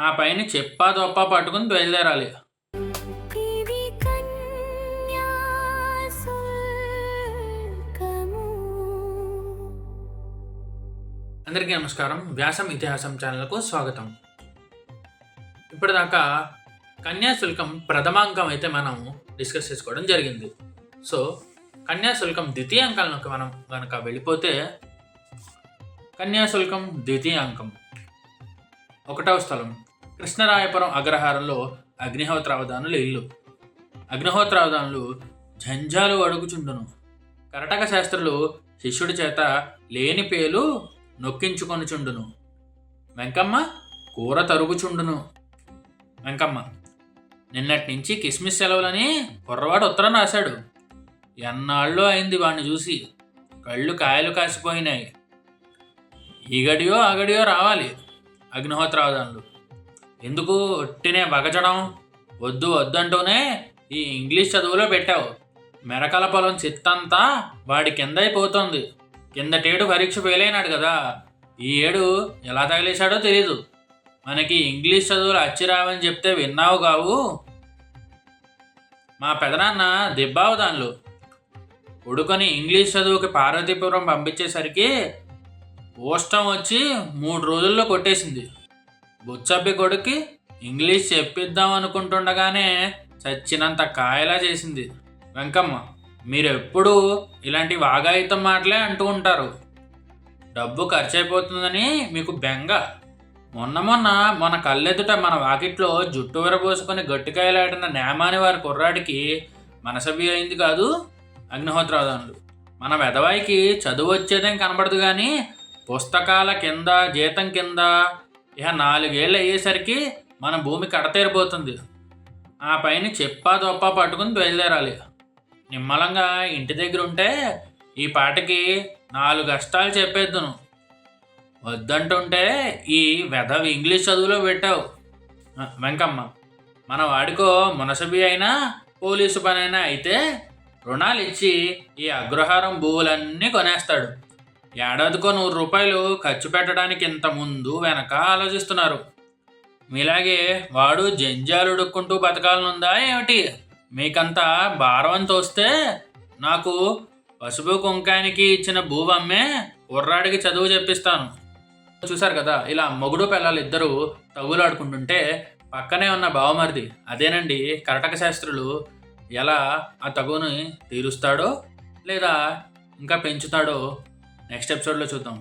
ఆ పైన చెప్పా దొప్పా పట్టుకుని బయలుదేరాలి. ఇది కన్యాశుల్కము. అందరికీ నమస్కారం. వ్యాసం ఇతిహాసం ఛానల్కు స్వాగతం. ఇప్పటిదాకా కన్యాశుల్కం ప్రథమాంకం అయితే మనం డిస్కస్ చేసుకోవడం జరిగింది. సో కన్యాశుల్కం ద్వితీయాంకాలకు మనం కనుక వెళ్ళిపోతే, కన్యాశుల్కం ద్వితీయాంకం 1వ స్థలం కృష్ణరాయపురం అగ్రహారంలో అగ్నిహోత్రావధానుల ఇల్లు. అగ్నిహోత్రావధానులు జంజాలు అడుగుచుండును. కరటక శాస్త్రులు శిష్యుడి చేత లేని పేలు నొక్కించుకొనుచుండును. వెంకమ్మ కూర తరుగుచుండును. వెంకమ్మ నిన్నటి నుంచి కిస్మిస్ సెలవులని కుర్రవాడు ఉత్తరం రాశాడు. ఎన్నాళ్ళు అయింది వాడిని చూసి, కళ్ళు కాయలు కాసిపోయినాయి. ఈగడియో ఆగడియో రావాలి. అగ్నిహోత్రావధానులు ఎందుకు ఒట్టినే బగచడం? వద్దు వద్దంటూనే ఈ ఇంగ్లీష్ చదువులో పెట్టావు. మెరకల పొలం చిత్తంతా వాడి కింద అయిపోతుంది. కిందటేడు పరీక్ష ఫెయిల్ అయినాడు కదా, ఈ ఏడు ఎలా తగిలేశాడో తెలీదు. మనకి ఇంగ్లీష్ చదువులు అచ్చిరావని చెప్తే విన్నావు కావు. మా పెదనాన్న దిబ్బావధానులు కొడుకొని ఇంగ్లీష్ చదువుకి పార్వతీపురం పంపించేసరికి పోస్టం వచ్చి 3 రోజుల్లో కొట్టేసింది. బుచ్చబ్బి కొడుక్కి ఇంగ్లీష్ చెప్పిద్దాం అనుకుంటుండగానే చచ్చినంత కాయలా చేసింది. వెంకమ్మ మీరెప్పుడు ఇలాంటి వాగాయితం మాటలే అంటూ ఉంటారు. డబ్బు ఖర్చు అయిపోతుందని మీకు బెంగ. మొన్న కళ్ళెదుట మన వాకిట్లో జుట్టు విరబోసుకొని గట్టికాయలాడిన నేమాని వారి కుర్రాడికి మనసభి అయింది కాదు అగ్నిహోత్రావధానులు. మన వెధవాయికి చదువు వచ్చేదేం కనబడదు కానీ పుస్తకాల కింద జీతం కింద ఇక 4 ఏళ్ళు అయ్యేసరికి మన భూమి కడతేరిపోతుంది. ఆ పైన చెప్పా దొప్పా పట్టుకుని బయలుదేరాలి. నిమ్మలంగా ఇంటి దగ్గర ఉంటే ఈ పాటకి 4 కష్టాలు చెప్పేద్దును. వద్దంటుంటే ఈ వెధవ ఇంగ్లీష్ చదువులో పెట్టావు. వెంకమ్మ మన వాడికో మునసబి అయినా పోలీసు పని అయినా అయితే రుణాలు ఇచ్చి ఈ అగ్రహారం భూములన్నీ కొనేస్తాడు. ఏడాదికో 100 రూపాయలు ఖర్చు పెట్టడానికి ఇంత ముందు వెనక ఆలోచిస్తున్నారు. మీలాగే వాడు జంజాలు ఉడుక్కుంటూ బతకాలనుందా ఏమిటి? మీకంతా భారం తోస్తే నాకు పసుపు కుంకానికి ఇచ్చిన భూవమ్మే కుర్రాడికి చదువు చెప్పిస్తాను. చూసారు కదా, ఇలా మొగుడు పిల్లలు ఇద్దరు తగులాడుకుంటుంటే పక్కనే ఉన్న బావమరిది, అదేనండి కరటక శాస్త్రులు, ఎలా ఆ తగుని తీరుస్తాడో లేదా ఇంకా పెంచుతాడో నెక్స్ట్ ఎపిసోడ్లో చూద్దాం.